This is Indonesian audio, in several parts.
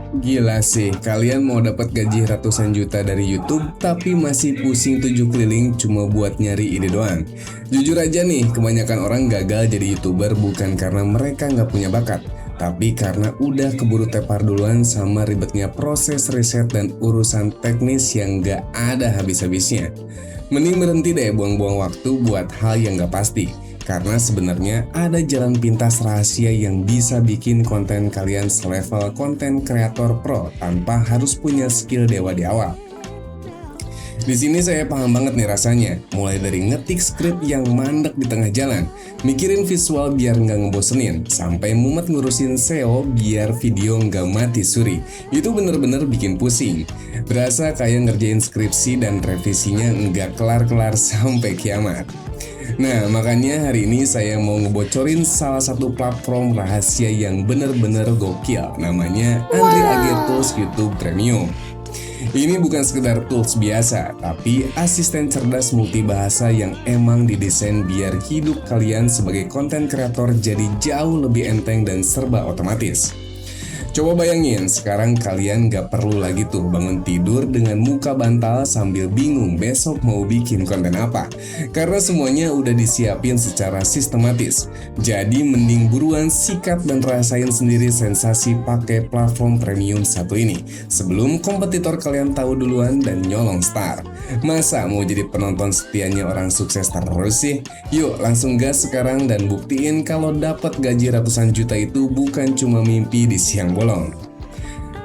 Gila sih, kalian mau dapat gaji ratusan juta dari YouTube, tapi masih pusing 7 keliling cuma buat nyari ide doang. Jujur aja nih, kebanyakan orang gagal jadi YouTuber bukan karena mereka nggak punya bakat, tapi karena udah keburu tepar duluan sama ribetnya proses riset dan urusan teknis yang nggak ada habis-habisnya. Mending berhenti deh buang-buang waktu buat hal yang nggak pasti. Karena sebenarnya ada jalan pintas rahasia yang bisa bikin konten kalian selevel konten kreator pro tanpa harus punya skill dewa di awal. Di sini saya paham banget nih rasanya, mulai dari ngetik skrip yang mandek di tengah jalan, mikirin visual biar nggak ngebosenin, sampai mumet ngurusin SEO biar video nggak mati suri. Itu bener-bener bikin pusing. Berasa kayak ngerjain skripsi dan revisinya nggak kelar-kelar sampai kiamat. Nah, makanya hari ini saya mau ngebocorin salah satu platform rahasia yang bener-bener gokil, namanya Andri AG Tools YouTube Premium. Ini bukan sekedar tools biasa, tapi asisten cerdas multibahasa yang emang didesain biar hidup kalian sebagai konten kreator jadi jauh lebih enteng dan serba otomatis. Coba bayangin, sekarang kalian gak perlu lagi tuh bangun tidur dengan muka bantal sambil bingung besok mau bikin konten apa. Karena semuanya udah disiapin secara sistematis. Jadi mending buruan sikat dan rasain sendiri sensasi pakai platform premium satu ini. Sebelum kompetitor kalian tahu duluan dan nyolong start. Masa mau jadi penonton setianya orang sukses terus sih? Yuk langsung gas sekarang dan buktiin kalau dapat gaji ratusan juta itu bukan cuma mimpi di siang bolong.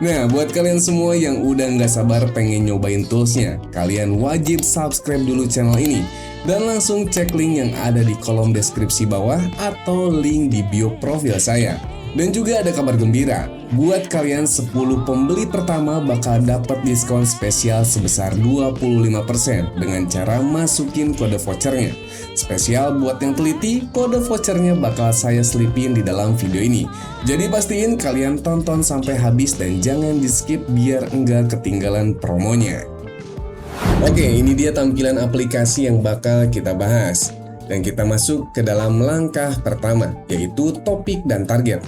Nah, buat kalian semua yang udah nggak sabar pengen nyobain toolsnya, kalian wajib subscribe dulu channel ini dan langsung cek link yang ada di kolom deskripsi bawah atau link di bio profil saya. Dan juga ada kabar gembira, buat kalian 10 pembeli pertama bakal dapat diskon spesial sebesar 25% dengan cara masukin kode vouchernya. Spesial buat yang teliti, kode vouchernya bakal saya selipin di dalam video ini. Jadi pastiin kalian tonton sampai habis dan jangan di skip biar enggak ketinggalan promonya. Oke, ini dia tampilan aplikasi yang bakal kita bahas. Dan kita masuk ke dalam langkah pertama, yaitu topik dan target.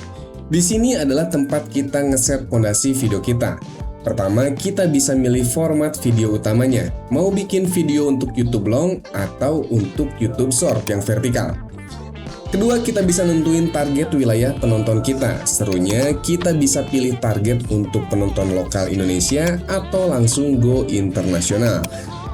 Di sini adalah tempat kita ngeset fondasi video kita. Pertama, kita bisa milih format video utamanya. Mau bikin video untuk YouTube long atau untuk YouTube short yang vertikal. Kedua, kita bisa nentuin target wilayah penonton kita. Serunya, kita bisa pilih target untuk penonton lokal Indonesia atau langsung go internasional.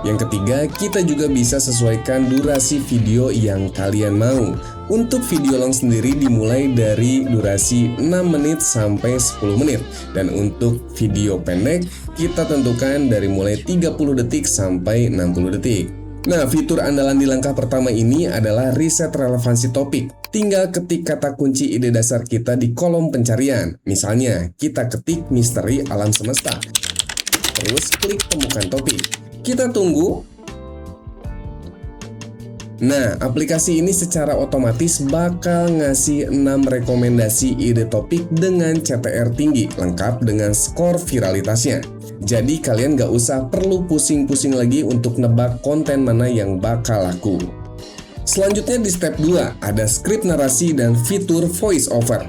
Yang ketiga, kita juga bisa sesuaikan durasi video yang kalian mau. Untuk video long sendiri dimulai dari durasi 6 menit sampai 10 menit. Dan untuk video pendek, kita tentukan dari mulai 30 detik sampai 60 detik. Nah, fitur andalan di langkah pertama ini adalah riset relevansi topik. Tinggal ketik kata kunci ide dasar kita di kolom pencarian. Misalnya, kita ketik misteri alam semesta. Terus klik temukan topik. Kita tunggu. Nah, aplikasi ini secara otomatis bakal ngasih 6 rekomendasi ide topik dengan CTR tinggi, lengkap dengan skor viralitasnya. Jadi kalian gak usah perlu pusing-pusing lagi untuk nebak konten mana yang bakal laku. Selanjutnya di step 2, ada skrip narasi dan fitur voice over.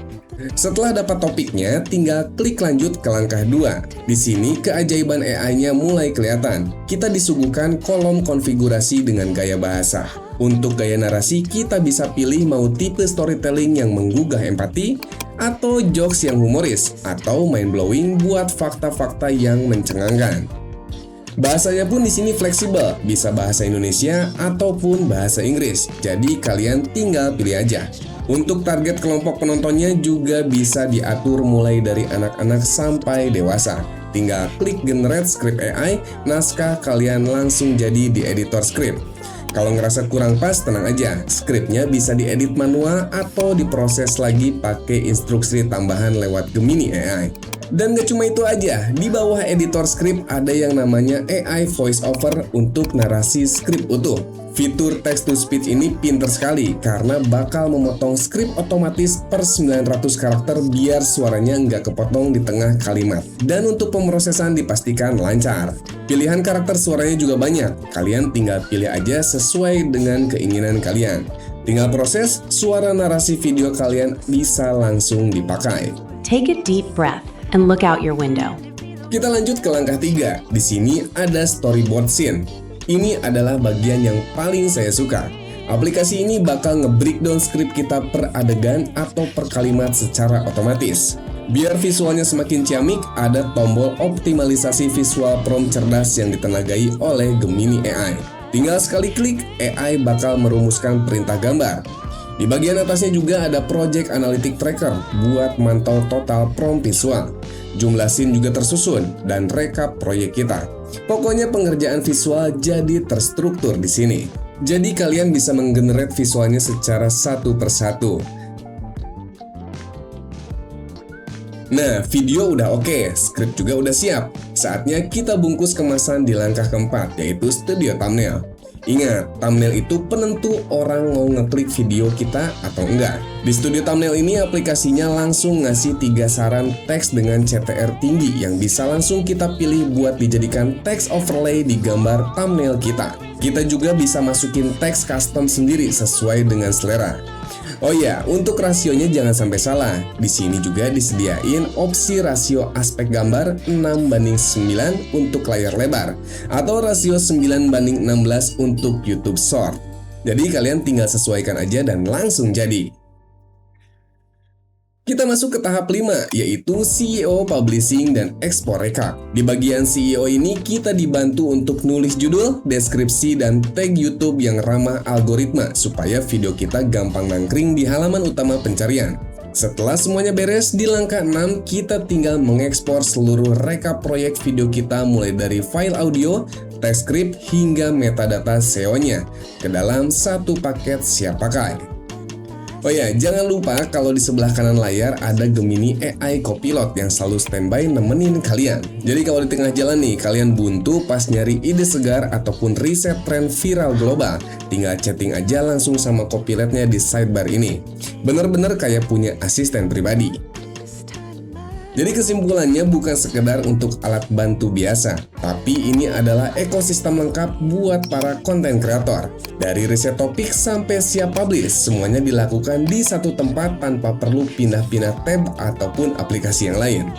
Setelah dapat topiknya, tinggal klik lanjut ke langkah 2. Di sini keajaiban AI-nya mulai kelihatan. Kita disuguhkan kolom konfigurasi dengan gaya bahasa. Untuk gaya narasi, kita bisa pilih mau tipe storytelling yang menggugah empati, atau jokes yang humoris, atau mind-blowing buat fakta-fakta yang mencengangkan. Bahasanya pun di sini fleksibel, bisa bahasa Indonesia ataupun bahasa Inggris. Jadi kalian tinggal pilih aja. Untuk target kelompok penontonnya juga bisa diatur mulai dari anak-anak sampai dewasa. Tinggal klik generate script AI, naskah kalian langsung jadi di editor script. Kalau ngerasa kurang pas, tenang aja, skripnya bisa diedit manual atau diproses lagi pakai instruksi tambahan lewat Gemini AI. Dan gak cuma itu aja, di bawah editor script ada yang namanya AI voice over untuk narasi skrip utuh. Fitur text to speech ini pinter sekali karena bakal memotong skrip otomatis per 900 karakter biar suaranya nggak kepotong di tengah kalimat. Dan untuk pemrosesan dipastikan lancar. Pilihan karakter suaranya juga banyak, kalian tinggal pilih aja sesuai dengan keinginan kalian. Tinggal proses, suara narasi video kalian bisa langsung dipakai. Take a deep breath. and look out your window. Kita lanjut ke langkah 3. Di sini ada storyboard scene. Ini adalah bagian yang paling saya suka. Aplikasi ini bakal nge-breakdown skrip kita per adegan atau per kalimat secara otomatis. Biar visualnya semakin ciamik, ada tombol optimalisasi visual prompt cerdas yang ditenagai oleh Gemini AI. Tinggal sekali klik, AI bakal merumuskan perintah gambar. Di bagian atasnya juga ada Project Analytic Tracker buat mantau total prompt visual. Jumlah scene juga tersusun dan rekap proyek kita. Pokoknya pengerjaan visual jadi terstruktur di sini. Jadi kalian bisa menggenerate visualnya secara satu persatu. Nah, video udah oke, skrip juga udah siap. Saatnya kita bungkus kemasan di langkah keempat, yaitu studio thumbnail. Ingat, thumbnail itu penentu orang mau ngeklik video kita atau enggak. Di studio thumbnail ini aplikasinya langsung ngasih 3 saran teks dengan CTR tinggi yang bisa langsung kita pilih buat dijadikan teks overlay di gambar thumbnail kita. Kita juga bisa masukin teks custom sendiri sesuai dengan selera. Oh ya, untuk rasionya jangan sampai salah. Di sini juga disediain opsi rasio aspek gambar 6:9 untuk layar lebar atau rasio 9:16 untuk YouTube Short. Jadi kalian tinggal sesuaikan aja dan langsung jadi. Kita masuk ke tahap 5, yaitu SEO, Publishing, dan Ekspor Rekap. Di bagian SEO ini kita dibantu untuk nulis judul, deskripsi, dan tag YouTube yang ramah algoritma supaya video kita gampang nangkring di halaman utama pencarian. Setelah semuanya beres, di langkah 6 kita tinggal mengekspor seluruh rekap proyek video kita mulai dari file audio, teks script, hingga metadata SEO-nya ke dalam satu paket siap pakai. Oh ya, jangan lupa kalau di sebelah kanan layar ada Gemini AI Copilot yang selalu standby nemenin kalian. Jadi kalau di tengah jalan nih, kalian buntu pas nyari ide segar ataupun riset tren viral global, tinggal chatting aja langsung sama Copilotnya di sidebar ini. Bener-bener kayak punya asisten pribadi. Jadi kesimpulannya bukan sekedar untuk alat bantu biasa, tapi ini adalah ekosistem lengkap buat para konten kreator. Dari riset topik sampai siap publish, semuanya dilakukan di satu tempat tanpa perlu pindah-pindah tab ataupun aplikasi yang lain.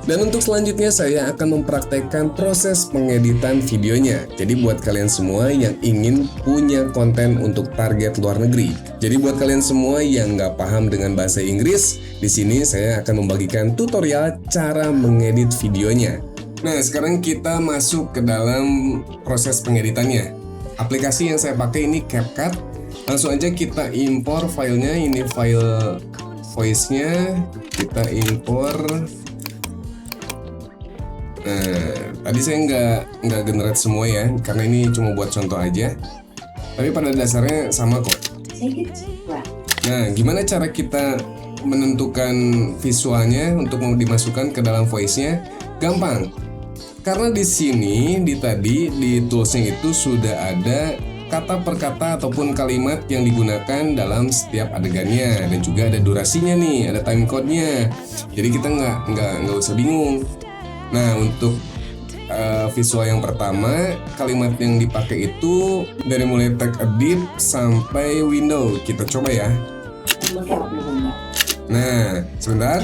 Dan untuk selanjutnya saya akan mempraktekkan proses pengeditan videonya. Jadi buat kalian semua yang ingin punya konten untuk target luar negeri. Jadi buat kalian semua yang nggak paham dengan bahasa Inggris, di sini saya akan membagikan tutorial cara mengedit videonya. Nah, sekarang kita masuk ke dalam proses pengeditannya. Aplikasi yang saya pakai ini CapCut. Langsung aja kita impor filenya. Ini file voice-nya. Kita impor. Nah, tadi saya nggak generate semua ya, karena ini cuma buat contoh aja. Tapi pada dasarnya sama kok. Nah, gimana cara kita menentukan visualnya untuk mau dimasukkan ke dalam voice-nya? Gampang. Karena di sini, di toolsnya itu sudah ada kata per kata ataupun kalimat yang digunakan dalam setiap adegannya, dan juga ada durasinya nih, ada time code-nya. Jadi kita nggak usah bingung. Nah, untuk visual yang pertama, kalimat yang dipakai itu dari mulai tag edit sampai window. Kita coba ya. Nah, sebentar.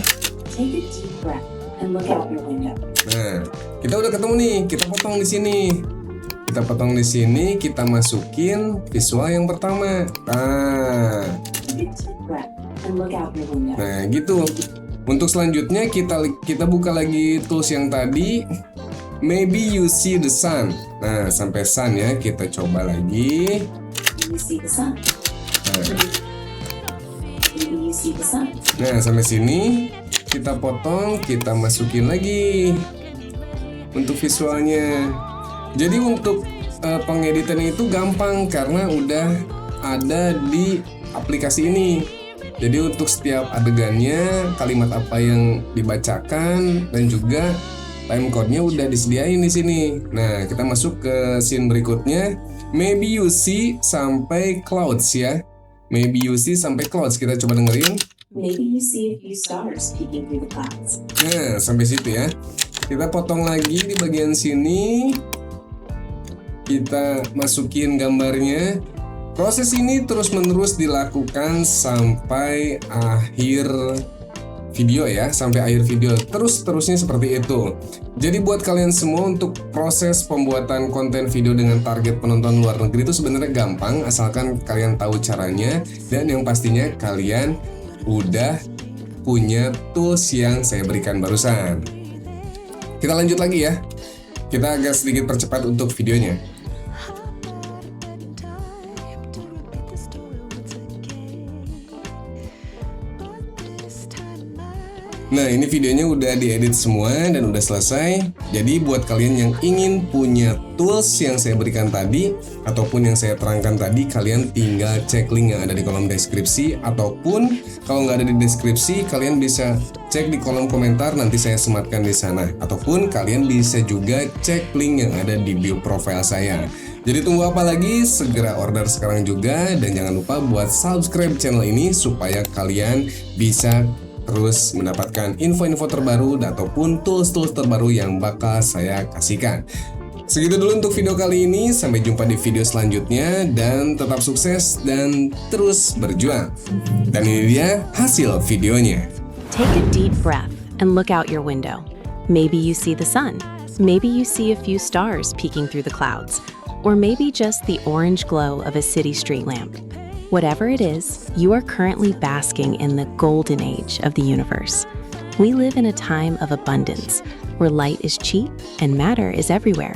Nah, kita udah ketemu nih. Kita potong di sini. Kita masukin visual yang pertama. Nah, gitu. Untuk selanjutnya kita buka lagi tools yang tadi, maybe you see the sun. Nah, sampai sun ya, kita coba lagi. Nah, sampai sini kita potong, kita masukin lagi untuk visualnya. Jadi untuk pengeditan itu gampang karena udah ada di aplikasi ini. Jadi untuk setiap adegannya, kalimat apa yang dibacakan, dan juga time code-nya udah disediain di sini. Nah, kita masuk ke scene berikutnya. Maybe you see sampai clouds ya. Maybe you see sampai clouds. Kita coba dengerin. Maybe you see a few stars peeking through the clouds. Nah, sampai situ ya. Kita potong lagi di bagian sini. Kita masukin gambarnya. Proses ini terus-menerus dilakukan sampai akhir video ya, sampai akhir video, terus-terusnya seperti itu. Jadi buat kalian semua, untuk proses pembuatan konten video dengan target penonton luar negeri itu sebenarnya gampang, asalkan kalian tahu caranya, dan yang pastinya kalian udah punya tools yang saya berikan barusan. Kita lanjut lagi ya. Kita agak sedikit percepat untuk videonya. Nah, ini videonya udah diedit semua dan udah selesai. Jadi buat kalian yang ingin punya tools yang saya berikan tadi ataupun yang saya terangkan tadi, kalian tinggal cek link yang ada di kolom deskripsi, ataupun kalau nggak ada di deskripsi, kalian bisa cek di kolom komentar, nanti saya sematkan di sana. Ataupun kalian bisa juga cek link yang ada di bio profile saya. Jadi tunggu apa lagi? Segera order sekarang juga, dan jangan lupa buat subscribe channel ini supaya kalian bisa terus mendapatkan info-info terbaru ataupun tools-tools terbaru yang bakal saya kasihkan. Segitu dulu untuk video kali ini, sampai jumpa di video selanjutnya, dan tetap sukses dan terus berjuang. Dan ini dia hasil videonya. Take a deep breath and look out your window. Maybe you see the sun. Maybe you see a few stars peeking through the clouds. Or maybe just the orange glow of a city street lamp. Whatever it is, you are currently basking in the golden age of the universe. We live in a time of abundance, where light is cheap and matter is everywhere.